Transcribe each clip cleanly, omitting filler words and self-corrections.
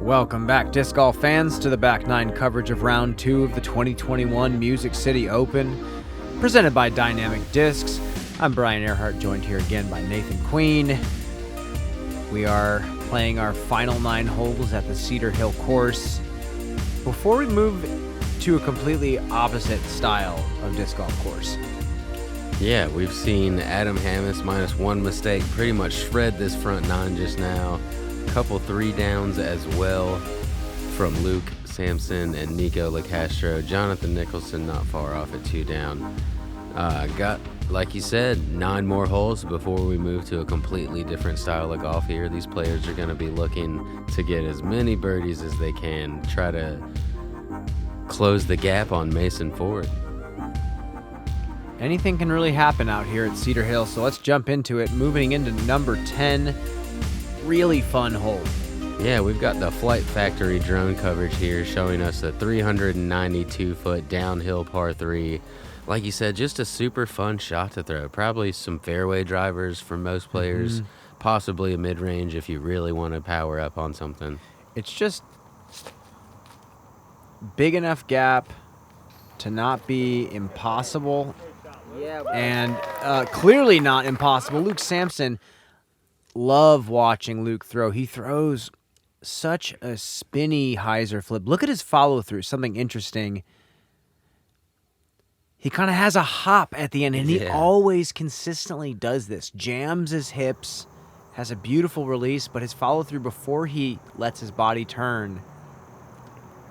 Welcome back, disc golf fans, to the Back Nine coverage of Round 2 of the 2021 Music City Open, presented by Dynamic Discs. I'm Brian Earhart, joined here again by Nathan Queen. We are playing our final 9 holes at the Cedar Hill course. Before we move to a completely opposite style of disc golf course. Yeah, we've seen Adam Hammis minus one mistake pretty much shred this front 9 just now. Couple 3 downs as well from Luke, Samson, and Nikko Locastro. Jonathan Nicholson not far off at 2 down. Got, like you said, 9 more holes before we move to a completely different style of golf here. These players are going to be looking to get as many birdies as they can, try to close the gap on Mason Ford. Anything can really happen out here at Cedar Hill, so let's jump into it. Moving into number 10, really fun hole. Yeah, we've got the Flight Factory drone coverage here showing us a 392-foot downhill par 3. Like you said, just a super fun shot to throw. Probably some fairway drivers for most players, possibly a mid-range if you really want to power up on something. It's just big enough gap to not be impossible, and clearly not impossible. Luke Samson, love watching Luke throw. He throws such a spinny hyzer flip. Look at his follow-through, something interesting. He kind of has a hop at the end, and he always consistently does this. Jams his hips, has a beautiful release, but his follow-through before he lets his body turn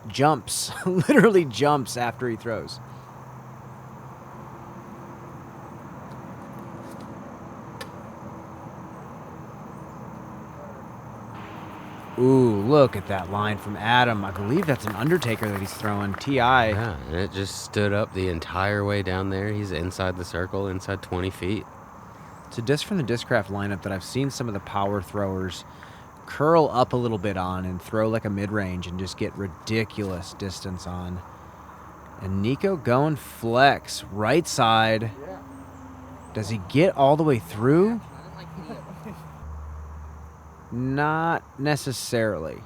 jumps, literally jumps after he throws. Ooh, look at that line from Adam. I believe that's an Undertaker that he's throwing, TI. Yeah, and it just stood up the entire way down there. He's inside the circle, inside 20 feet. It's a disc from the Discraft lineup that I've seen some of the power throwers curl up a little bit on and throw like a mid-range and just get ridiculous distance on. And Nikko going flex, right side. Does he get all the way through? Not necessarily.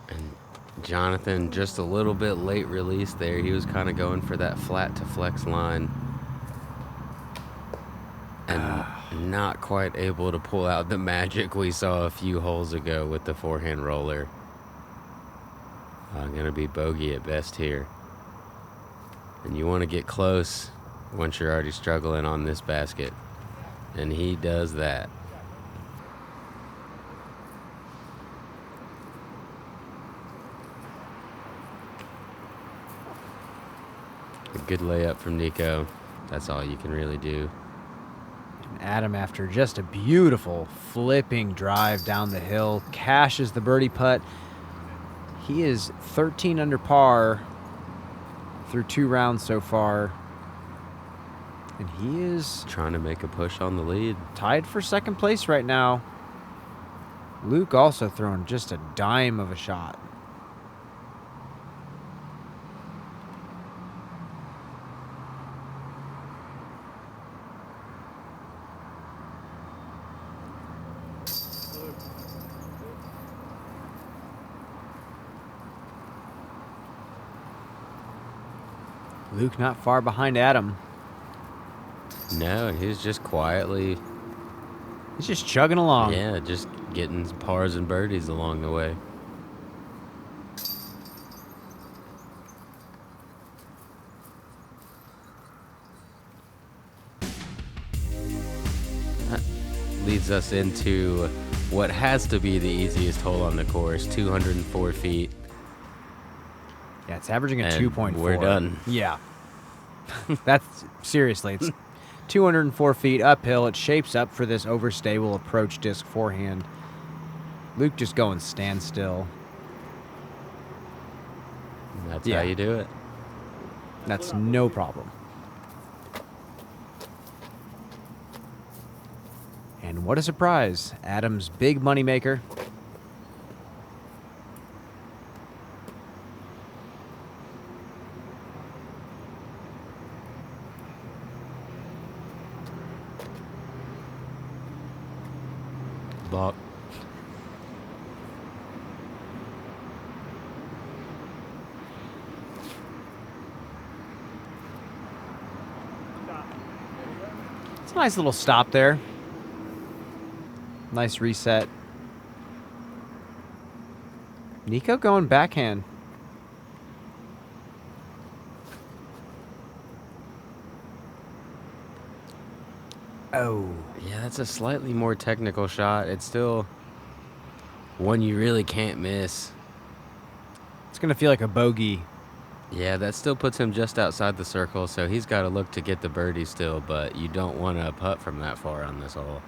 And Jonathan just a little bit late release there. He was kind of going for that flat to flex line. And not quite able to pull out the magic we saw a few holes ago with the forehand roller. Going to be bogey at best here. And you want to get close once you're already struggling on this basket. And he does that. A good layup from Nikko. That's all you can really do. Adam, after just a beautiful flipping drive down the hill, cashes the birdie putt. He is 13 under par through 2 rounds so far. And he is trying to make a push on the lead. Tied for second place right now. Luke also throwing just a dime of a shot. Luke not far behind Adam. No, he's just quietly... He's just chugging along. Yeah, just getting pars and birdies along the way. That leads us into what has to be the easiest hole on the course, 204 feet. Yeah, it's averaging a 2.4. We're done. Yeah. That's seriously, it's 204 feet uphill. It shapes up for this overstable approach disc forehand. Luke just going standstill. That's how you do it. That's no problem. And what a surprise. Adam's big moneymaker. Block. It's a nice little stop there. Nice reset. Nikko going backhand. Oh. Yeah, that's a slightly more technical shot. It's still one you really can't miss. It's going to feel like a bogey. Yeah, that still puts him just outside the circle, so he's got to look to get the birdie still, but you don't want to putt from that far on this hole.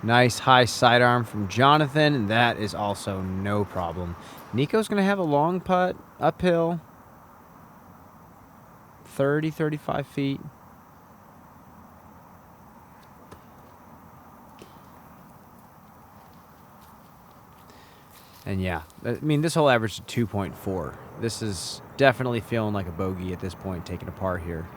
Nice high sidearm from Jonathan, and that is also no problem. Nikko's going to have a long putt uphill. 30, 35 feet. And yeah, I mean, this whole averaged 2.4. This is definitely feeling like a bogey at this point, taking a par here.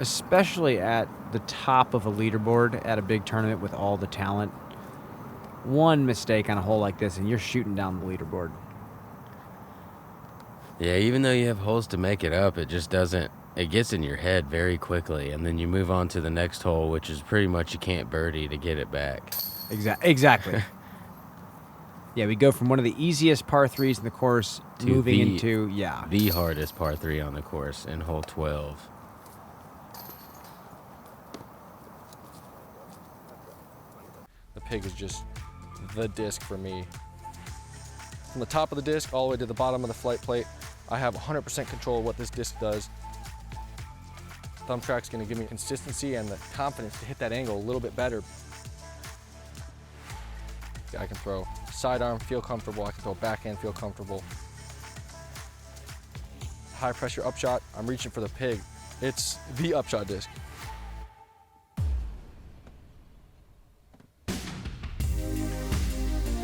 Especially at the top of a leaderboard at a big tournament with all the talent. One mistake on a hole like this, and you're shooting down the leaderboard. Yeah, even though you have holes to make it up, it just doesn't, it gets in your head very quickly, and then you move on to the next hole, which is pretty much you can't birdie to get it back. Exactly. Yeah, we go from one of the easiest par threes in the course To moving the- into, The hardest par 3 on the course in hole 12. The pig is just the disc for me. From the top of the disc all the way to the bottom of the flight plate, I have 100% control of what this disc does. Thumb track's gonna give me consistency and the confidence to hit that angle a little bit better. I can throw sidearm, feel comfortable. I can throw backhand, feel comfortable. High pressure upshot, I'm reaching for the pig. It's the upshot disc.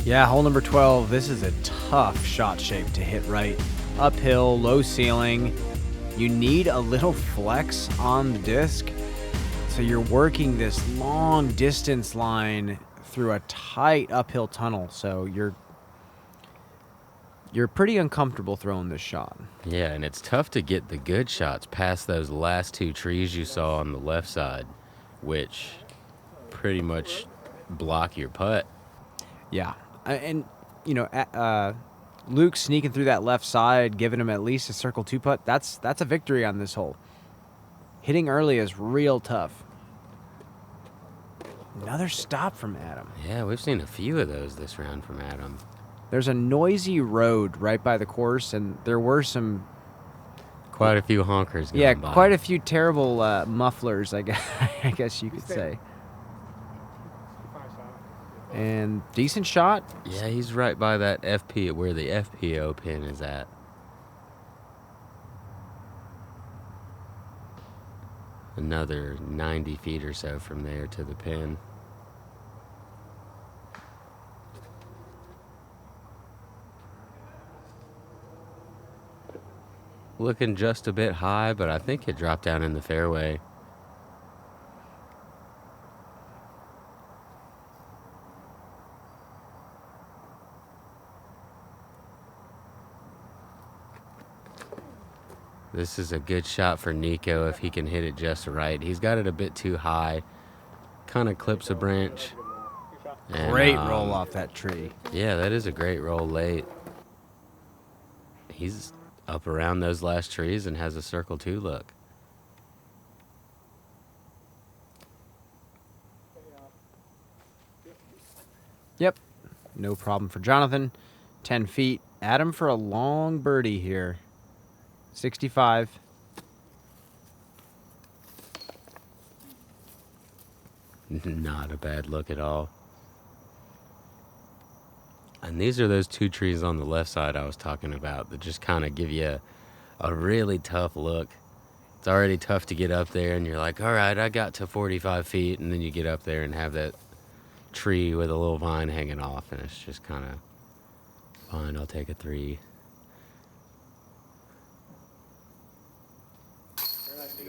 Yeah, hole number 12. This is a tough shot shape to hit right. Uphill, low ceiling. You need a little flex on the disc. So you're working this long distance line through a tight uphill tunnel. So you're pretty uncomfortable throwing this shot. Yeah, and it's tough to get the good shots past those last two trees you saw on the left side, which pretty much block your putt. Yeah. And, you know, Luke sneaking through that left side, giving him at least a circle 2 putt, that's a victory on this hole. Hitting early is real tough. Another stop from Adam. Yeah, we've seen a few of those this round from Adam. There's a noisy road right by the course, and there were some... Quite a few honkers going by. Quite a few terrible mufflers, I guess you could say. And decent shot. Yeah, he's right by that FP, where the FPO pin is at. Another 90 feet or so from there to the pin. Looking just a bit high, but I think it dropped down in the fairway. This is a good shot for Nikko if he can hit it just right. He's got it a bit too high. Kind of clips a branch. And, Great roll off that tree. Yeah, that is a great roll late. He's up around those last trees and has a circle 2 look. Yep. No problem for Jonathan. 10 feet. Adam for a long birdie here. 65. Not a bad look at all. And these are those two trees on the left side I was talking about that just kind of give you a really tough look. It's already tough to get up there, and you're like, all right, I got to 45 feet, and then you get up there and have that tree with a little vine hanging off, and it's just kind of, fine, I'll take a 3.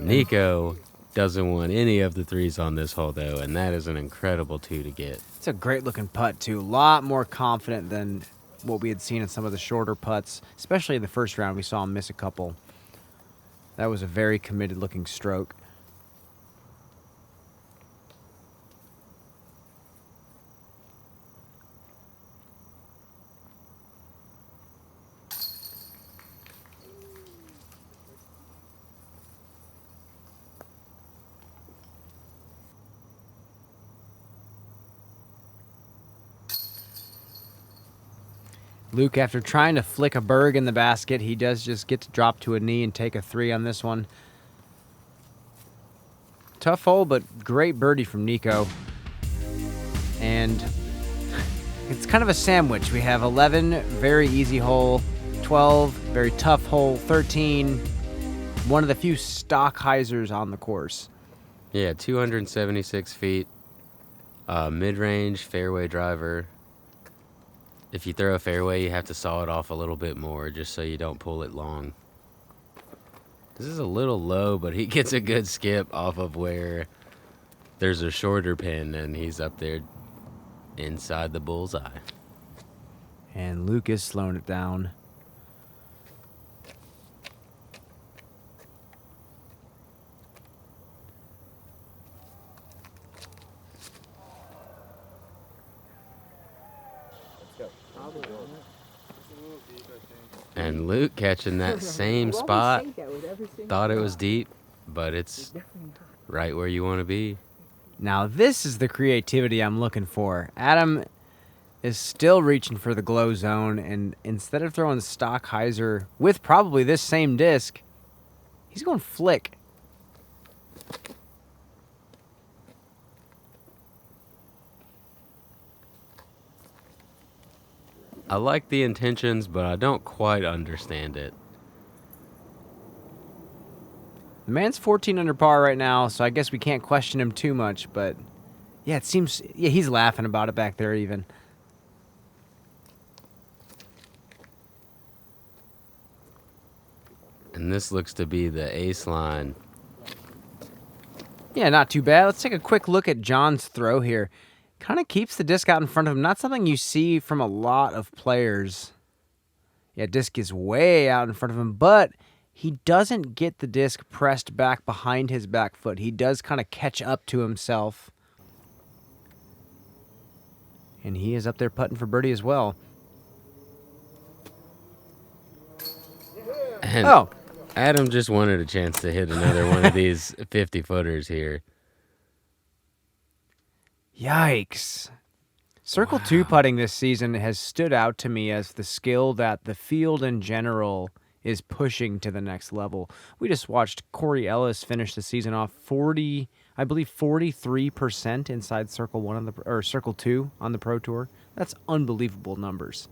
Nikko doesn't want any of the threes on this hole, though, and that is an incredible 2 to get. It's a great-looking putt, too. A lot more confident than what we had seen in some of the shorter putts, especially in the first round. We saw him miss a couple. That was a very committed-looking stroke. Luke, after trying to flick a berg in the basket, he does just get to drop to a knee and take a 3 on this one. Tough hole, but great birdie from Nikko. And it's kind of a sandwich. We have 11, very easy hole, 12, very tough hole, 13, one of the few stock hyzers on the course. Yeah, 276 feet, mid-range fairway driver. If you throw a fairway, you have to saw it off a little bit more just so you don't pull it long. This is a little low, but he gets a good skip off of where there's a shorter pin, and he's up there inside the bullseye. And Luke is slowing it down. And Luke catching that same spot, thought it was deep, but it's right where you want to be. Now this is the creativity I'm looking for. Adam is still reaching for the glow zone, and instead of throwing stock hyzer with probably this same disc, he's going flick. I like the intentions, but I don't quite understand it. The man's 14 under par right now, so I guess we can't question him too much, but yeah, it seems, yeah, he's laughing about it back there even. And this looks to be the ace line. Yeah, not too bad. Let's take a quick look at John's throw here. Kind of keeps the disc out in front of him. Not something you see from a lot of players. Yeah, disc is way out in front of him, but he doesn't get the disc pressed back behind his back foot. He does kind of catch up to himself. And he is up there putting for birdie as well. And oh, Adam just wanted a chance to hit another one of these 50-footers here. Yikes. Circle 2 putting this season has stood out to me as the skill that the field in general is pushing to the next level. We just watched Corey Ellis finish the season off 43% inside Circle 1 on or Circle 2 on the Pro Tour. That's unbelievable numbers.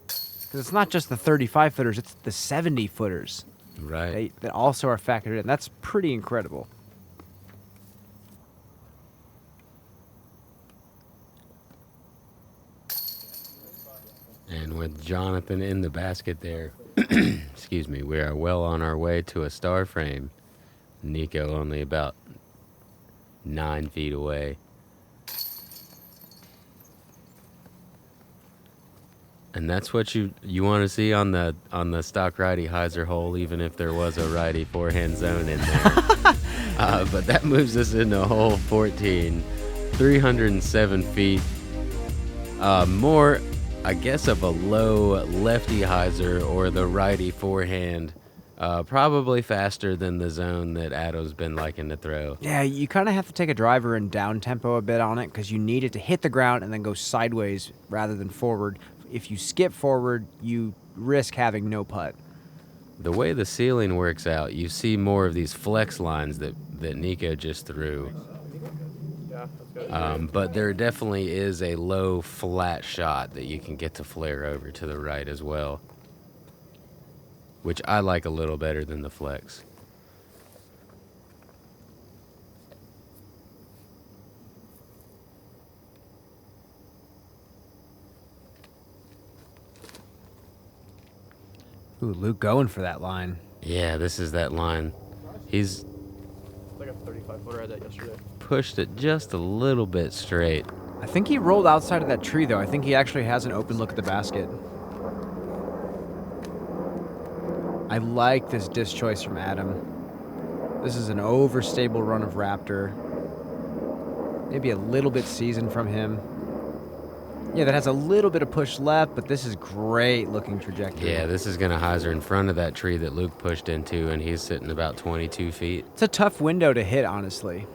Because it's not just the 35-footers, it's the 70-footers. Right. That also are factored in. That's pretty incredible. And with Jonathan in the basket there, excuse me, we are well on our way to a star frame. Nikko only about 9 feet away. And that's what you want to see on the stock righty hyzer hole, even if there was a righty forehand zone in there. But that moves us into hole 14, 307 feet. More, I guess, of a low lefty hyzer or the righty forehand. Probably faster than the zone that Addo's been liking to throw. Yeah, you kind of have to take a driver and down tempo a bit on it because you need it to hit the ground and then go sideways rather than forward. If you skip forward, you risk having no putt. The way the ceiling works out, you see more of these flex lines that Nikko just threw. But there definitely is a low flat shot that you can get to flare over to the right as well, which I like a little better than the flex. Ooh, Luke going for that line. Yeah, this is that line. He's Like a 35-footer. I had that yesterday. pushed it just a little bit straight. I think he rolled outside of that tree, though. I think he actually has an open look at the basket. I like this disc choice from Adam. This is an overstable run of Raptor. Maybe a little bit seasoned from him. Yeah, that has a little bit of push left, but this is great looking trajectory. Yeah, this is going to hyzer in front of that tree that Luke pushed into, and he's sitting about 22 feet. It's a tough window to hit, honestly.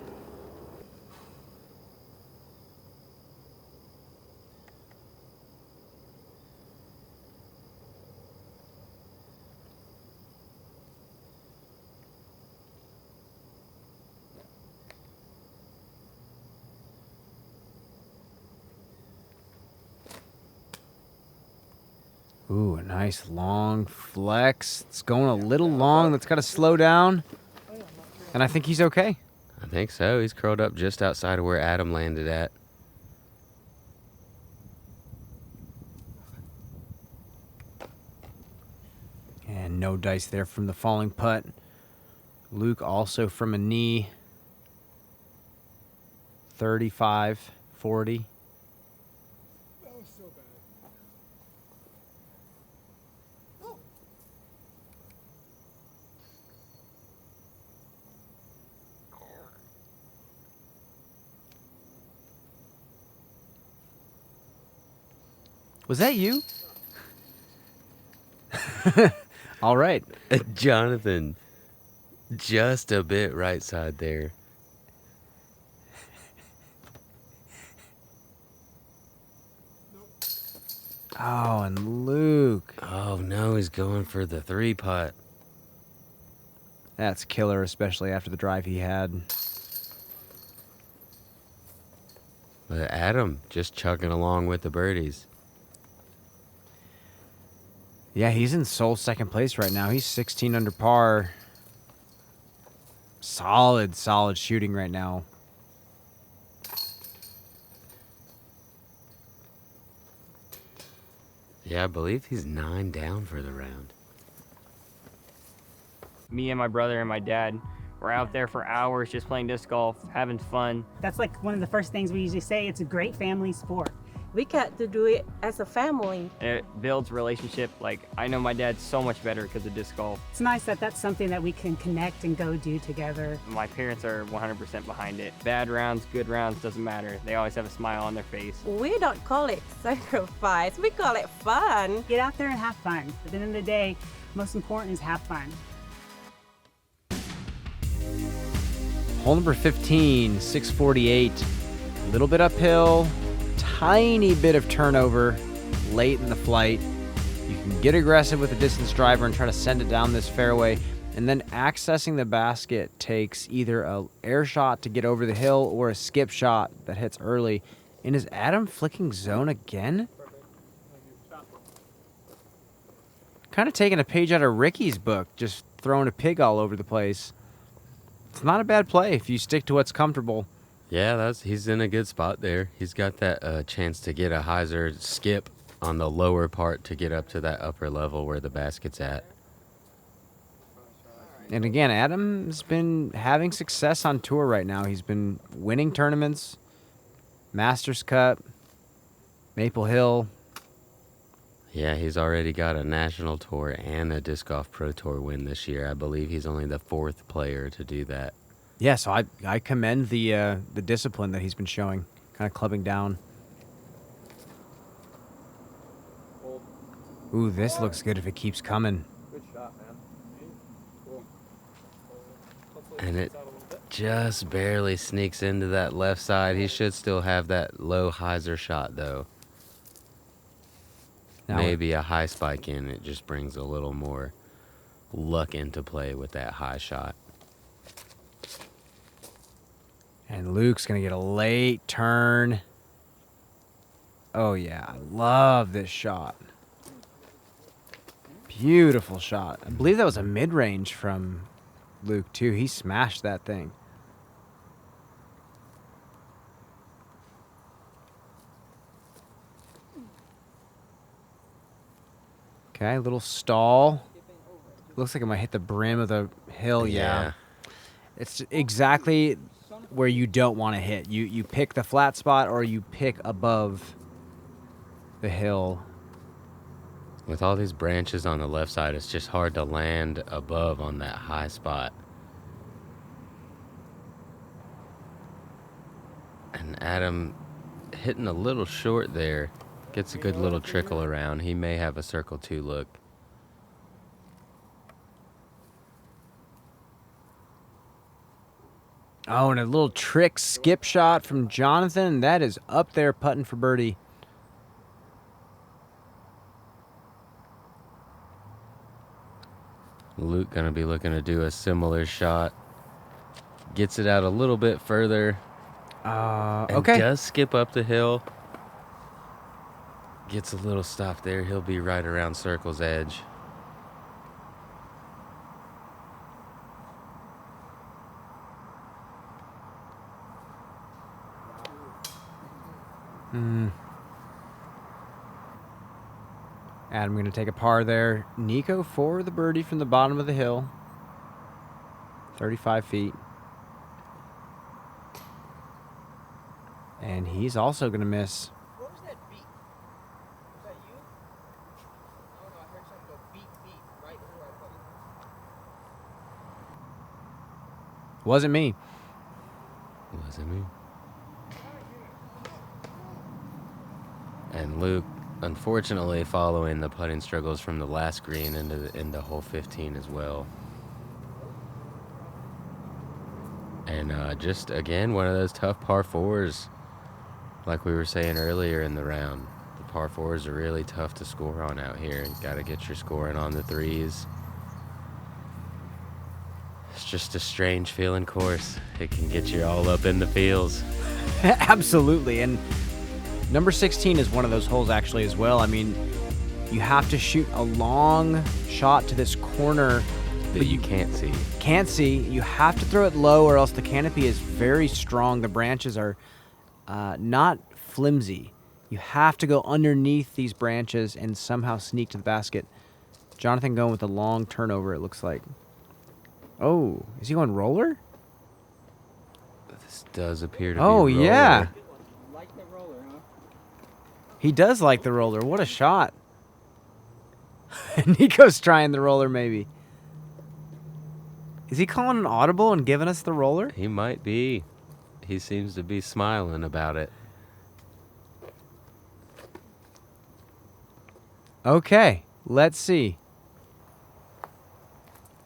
Ooh, a nice long flex. It's going a little long. That's got to slow down. And I think he's okay. I think so. He's curled up just outside of where Adam landed at. And no dice there from the falling putt. Luke also from a knee. 35, 40. Was that you? All right. Jonathan, just a bit right side there. Oh, and Luke. Oh, no, he's going for the 3-putt. That's killer, especially after the drive he had. But Adam just chugging along with the birdies. Yeah, he's in sole second place right now. He's 16 under par. Solid shooting right now. Yeah, I believe he's 9 down for the round. Me and my brother and my dad were out there for hours just playing disc golf, having fun. That's like one of the first things we usually say. It's a great family sport. We got to do it as a family. It builds relationship. Like, I know my dad so much better because of disc golf. It's nice that that's something that we can connect and go do together. My parents are 100% behind it. Bad rounds, good rounds, doesn't matter. They always have a smile on their face. We don't call it sacrifice, we call it fun. Get out there and have fun. At the end of the day, most important is have fun. Hole number 15, 648. A little bit uphill. Tiny bit of turnover late in the flight. You can get aggressive with a distance driver and try to send it down this fairway, and then accessing the basket takes either a air shot to get over the hill or a skip shot that hits early. And is Adam flicking zone again? Kind of taking a page out of Ricky's book, just throwing a pig all over the place. It's not a bad play if you stick to what's comfortable. Yeah, he's in a good spot there. He's got that chance to get a hyzer skip on the lower part to get up to that upper level where the basket's at. And again, Adam's been having success on tour right now. He's been winning tournaments, Masters Cup, Maple Hill. Yeah, he's already got a national tour and a Disc Golf Pro Tour win this year. I believe he's only the 4th player to do that. Yeah, so I commend the discipline that he's been showing, kind of clubbing down. Ooh, this looks good if it keeps coming. Good shot, man. Cool. And it just barely sneaks into that left side. He should still have that low hyzer shot, though. Now Maybe a high spike in. It just brings a little more luck into play with that high shot. And Luke's going to get a late turn. Oh, yeah. I love this shot. Beautiful shot. I believe that was a mid-range from Luke, too. He smashed that thing. Okay, a little stall. Looks like it might hit the brim of the hill, yeah. It's exactly where you don't want to hit. You pick the flat spot or you pick above the hill. With all these branches on the left side, it's just hard to land above on that high spot. And Adam hitting a little short there. Gets a good little trickle around. He may have a circle 2 look. Oh, and a little trick skip shot from Jonathan. That is up there putting for birdie. Luke gonna be looking to do a similar shot. Gets it out a little bit further. And okay. does skip up the hill. Gets a little stop there. He'll be right around circle's edge. Adam going to take a par there. Nikko for the birdie from the bottom of the hill. 35 feet. And he's also going to miss. What was that beat? Was that you? I don't know. I heard something go beat, beat right before I put it. Wasn't me. Wasn't me. And Luke, unfortunately, following the putting struggles from the last green into hole 15 as well. And just, again, one of those tough par 4s. Like we were saying earlier in the round, the par 4s are really tough to score on out here. You got to get your scoring on the 3s. It's just a strange feeling course. It can get you all up in the feels. Absolutely. And number 16 is one of those holes actually as well. I mean, you have to shoot a long shot to this corner That you can't see. Can't see. You have to throw it low or else the canopy is very strong. The branches are not flimsy. You have to go underneath these branches and somehow sneak to the basket. Jonathan going with a long turnover, it looks like. Oh, is he going roller? This does appear to be Oh, roller. yeah. Like the roller, huh? He does like the roller. What a shot. Nico's trying the roller, maybe. Is he calling an audible and giving us the roller? He might be. He seems to be smiling about it. Okay, let's see.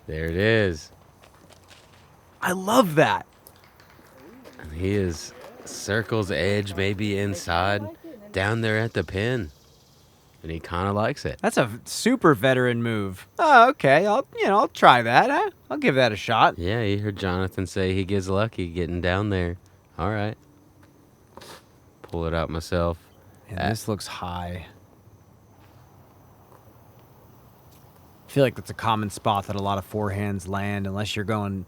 There it is. I love that. And he is circle's edge, maybe inside, down there at the pin. And he kind of likes it. That's a super veteran move. Oh, okay. I'll try that. I'll give that a shot. Yeah, you heard Jonathan say he gets lucky getting down there. All right. Pull it out myself. And this looks high. I feel like that's a common spot that a lot of forehands land unless you're going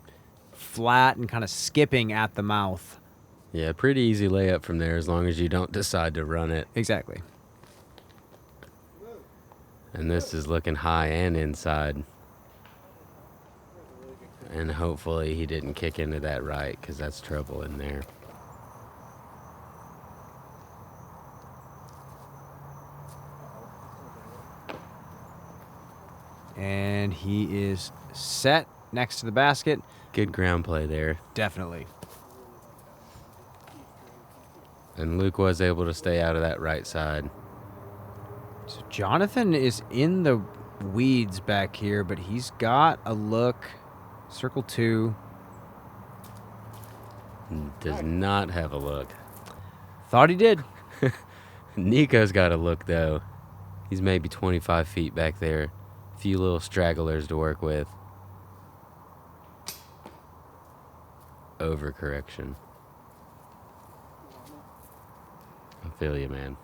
flat and kind of skipping at the mouth. Yeah, pretty easy layup from there as long as you don't decide to run it. Exactly. And this is looking high and inside. And hopefully he didn't kick into that right, because that's trouble in there. And he is set next to the basket. Good ground play there. Definitely. And Luke was able to stay out of that right side. So Jonathan is in the weeds back here, but he's got a look. Circle 2. Does not have a look. Thought he did. Nico's got a look, though. He's maybe 25 feet back there. A few little stragglers to work with. Overcorrection. I feel you, man.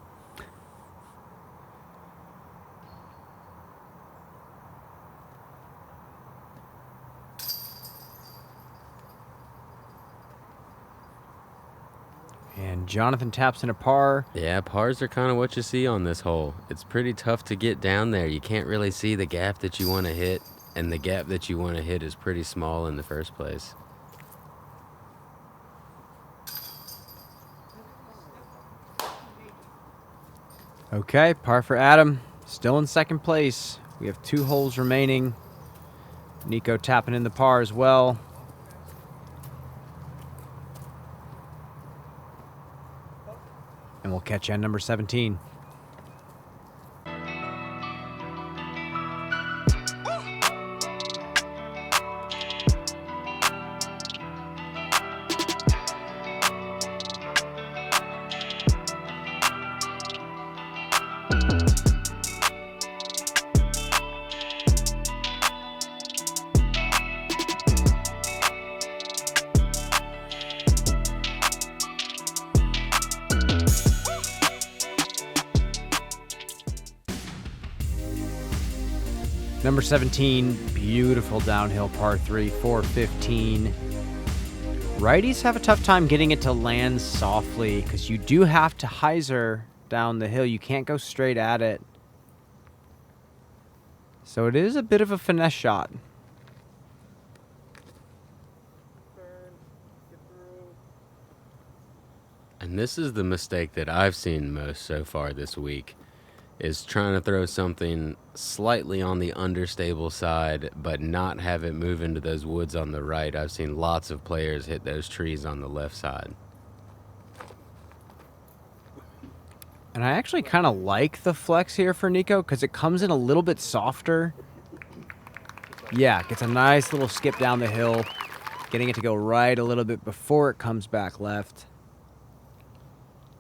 And Jonathan taps in a par. Yeah, pars are kind of what you see on this hole. It's pretty tough to get down there. You can't really see the gap that you want to hit, and the gap that you want to hit is pretty small in the first place. Okay, par for Adam. Still in second place. We have 2 holes remaining. Nikko tapping in the par as well. And we'll catch you on number 17. Number 17, beautiful downhill par 3, 415. Righties have a tough time getting it to land softly because you do have to hyzer down the hill. You can't go straight at it. So it is a bit of a finesse shot. And this is the mistake that I've seen most so far this week, is trying to throw something slightly on the understable side, but not have it move into those woods on the right. I've seen lots of players hit those trees on the left side. And I actually kind of like the flex here for Nikko because it comes in a little bit softer. Yeah, gets a nice little skip down the hill, getting it to go right a little bit before it comes back left.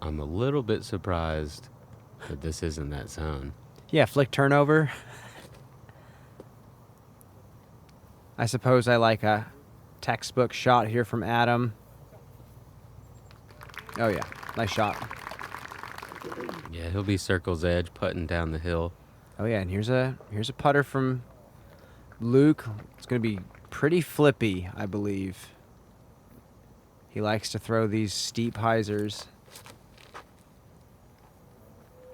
I'm a little bit surprised that this isn't that zone. Yeah, flick turnover. I suppose I like a textbook shot here from Adam. Oh yeah, nice shot. Yeah, he'll be circle's edge, putting down the hill. Oh yeah, and here's a putter from Luke. It's going to be pretty flippy, I believe. He likes to throw these steep hyzers.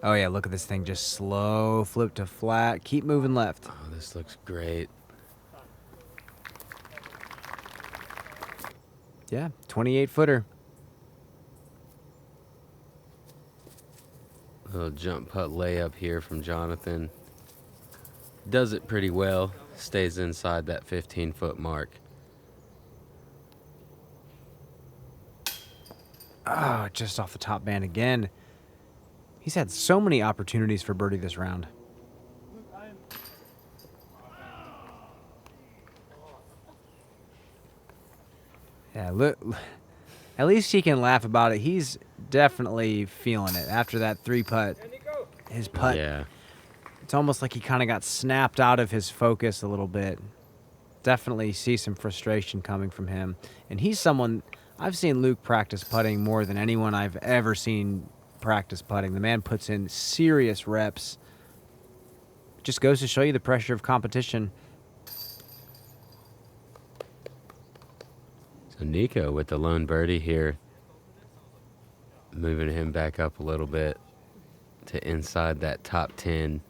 Oh yeah, look at this thing, just slow flip to flat. Keep moving left. Oh, this looks great. Yeah, 28-footer. Little jump putt layup here from Jonathan. Does it pretty well. Stays inside that 15-foot mark. Oh, just off the top band again. He's had so many opportunities for birdie this round. Yeah, look. At least he can laugh about it. He's definitely feeling it after that 3-putt. His putt. Yeah. It's almost like he kind of got snapped out of his focus a little bit. Definitely see some frustration coming from him. And he's someone, I've seen Luke practice putting more than anyone I've ever seen practice putting. The man puts in serious reps. Just goes to show you the pressure of competition. So Nikko with the lone birdie here. Moving him back up a little bit to inside that top 10.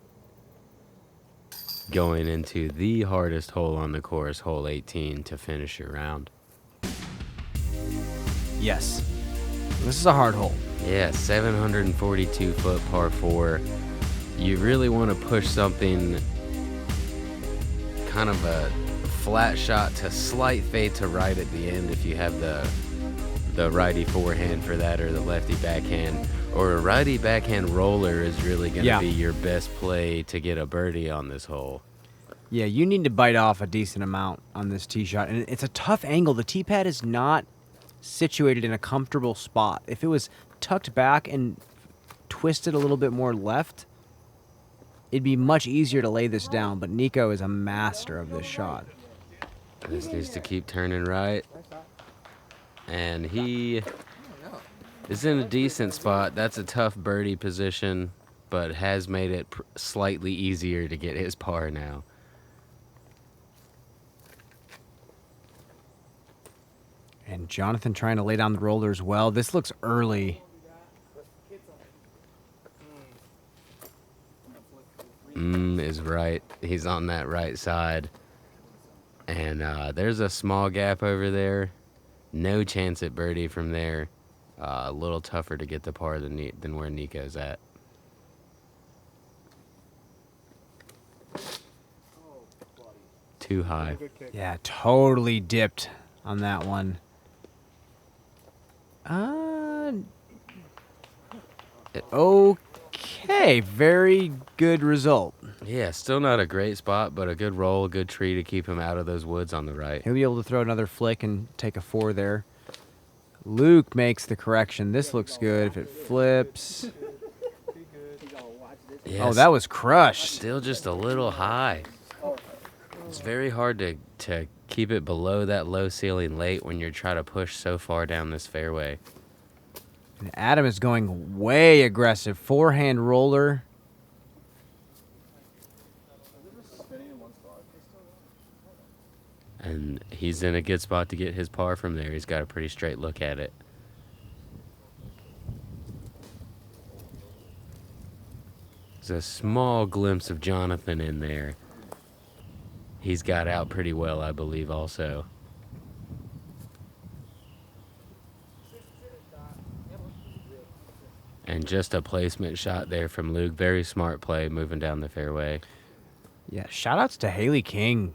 Going into the hardest hole on the course, hole 18, to finish your round. Yes. This is a hard hole. Yeah, 742-foot par 4. You really want to push something kind of a flat shot to slight fade to right at the end if you have the righty forehand for that, or the lefty backhand, or a righty backhand roller is really going to be your best play to get a birdie on this hole. Yeah, you need to bite off a decent amount on this tee shot, and it's a tough angle. The tee pad is not situated in a comfortable spot. If it was tucked back and twisted a little bit more left, it'd be much easier to lay this down, but Nikko is a master of this shot. This needs to keep turning right. And he is in a decent spot. That's a tough birdie position, but has made it slightly easier to get his par now. And Jonathan trying to lay down the roller as well. This looks early. Is right. He's on that right side. And there's a small gap over there. No chance at birdie from there. A little tougher to get the par than where Nikko's at. too high. Yeah, totally dipped on that one. Okay, very good result. Yeah, still not a great spot, but a good roll, a good tree to keep him out of those woods on the right. He'll be able to throw another flick and take a 4 there. Luke makes the correction. This looks good if it flips. Yes, Oh, that was crushed. still just a little high. It's very hard to keep it below that low ceiling late when you're trying to push so far down this fairway. And Adam is going way aggressive. Forehand roller. And he's in a good spot to get his par from there. He's got a pretty straight look at it. There's a small glimpse of Jonathan in there. He's got out pretty well, I believe, also. And just a placement shot there from Luke. Very smart play moving down the fairway. Yeah, shout-outs to Haley King.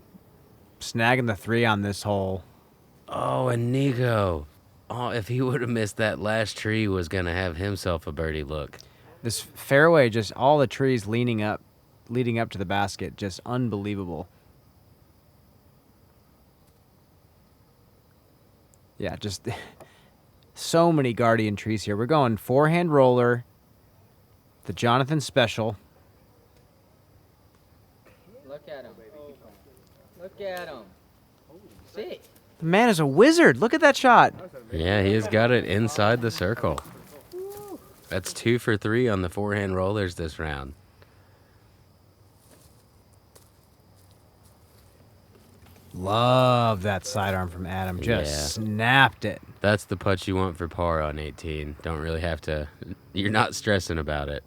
Snagging the 3 on this hole. Oh, and Nikko. Oh, if he would have missed that last tree, was going to have himself a birdie look. This fairway, just all the trees leading up to the basket, just unbelievable. Yeah, just so many guardian trees here. We're going forehand roller, the Jonathan special. Look at him. Look at him. Sick. The man is a wizard. Look at that shot. Yeah, he has got it inside the circle. That's 2 for 3 on the forehand rollers this round. Love that sidearm from Adam. Just Yeah. snapped it. That's the putt you want for par on 18. Don't really have to, you're not stressing about it.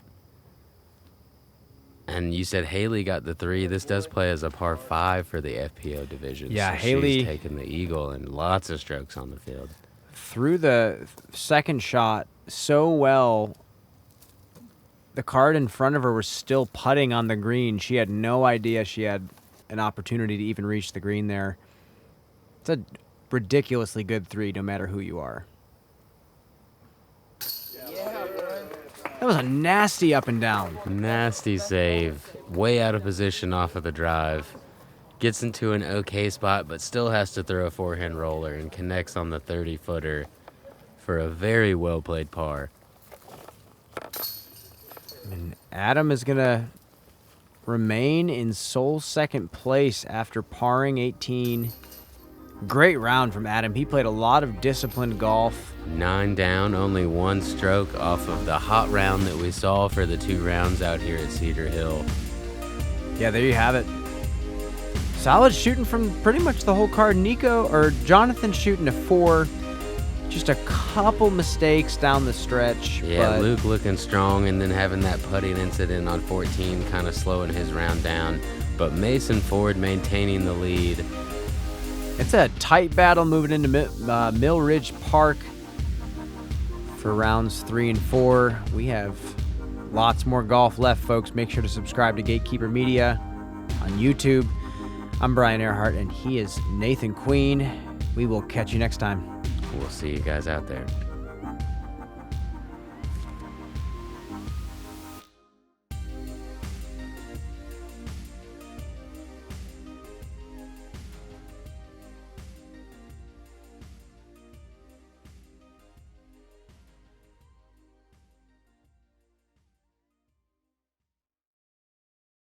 And you said Haley got the 3. This does play as a par 5 for the FPO division. Yeah, so Haley she's taking the eagle and lots of strokes on the field. threw the second shot so well. The card in front of her was still putting on the green. She had no idea she had an opportunity to even reach the green there. It's a ridiculously good 3 no matter who you are. That was a nasty up and down. Nasty save. Way out of position off of the drive. Gets into an okay spot, but still has to throw a forehand roller and connects on the 30-footer for a very well-played par. And Adam is going to remain in sole second place after parring 18. Great round from Adam. He played a lot of disciplined golf. 9 down, only 1 stroke off of the hot round that we saw for the 2 rounds out here at Cedar Hill. Yeah, there you have it. Solid shooting from pretty much the whole card. Jonathan shooting a 4. Just a couple mistakes down the stretch. Yeah, but Luke looking strong and then having that putting incident on 14 kind of slowing his round down. But Mason Ford maintaining the lead. it's a tight battle moving into Mill Ridge Park for rounds 3 and 4. We have lots more golf left, folks. Make sure to subscribe to Gatekeeper Media on YouTube. I'm Brian Earhart, and he is Nathan Queen. We will catch you next time. We'll see you guys out there.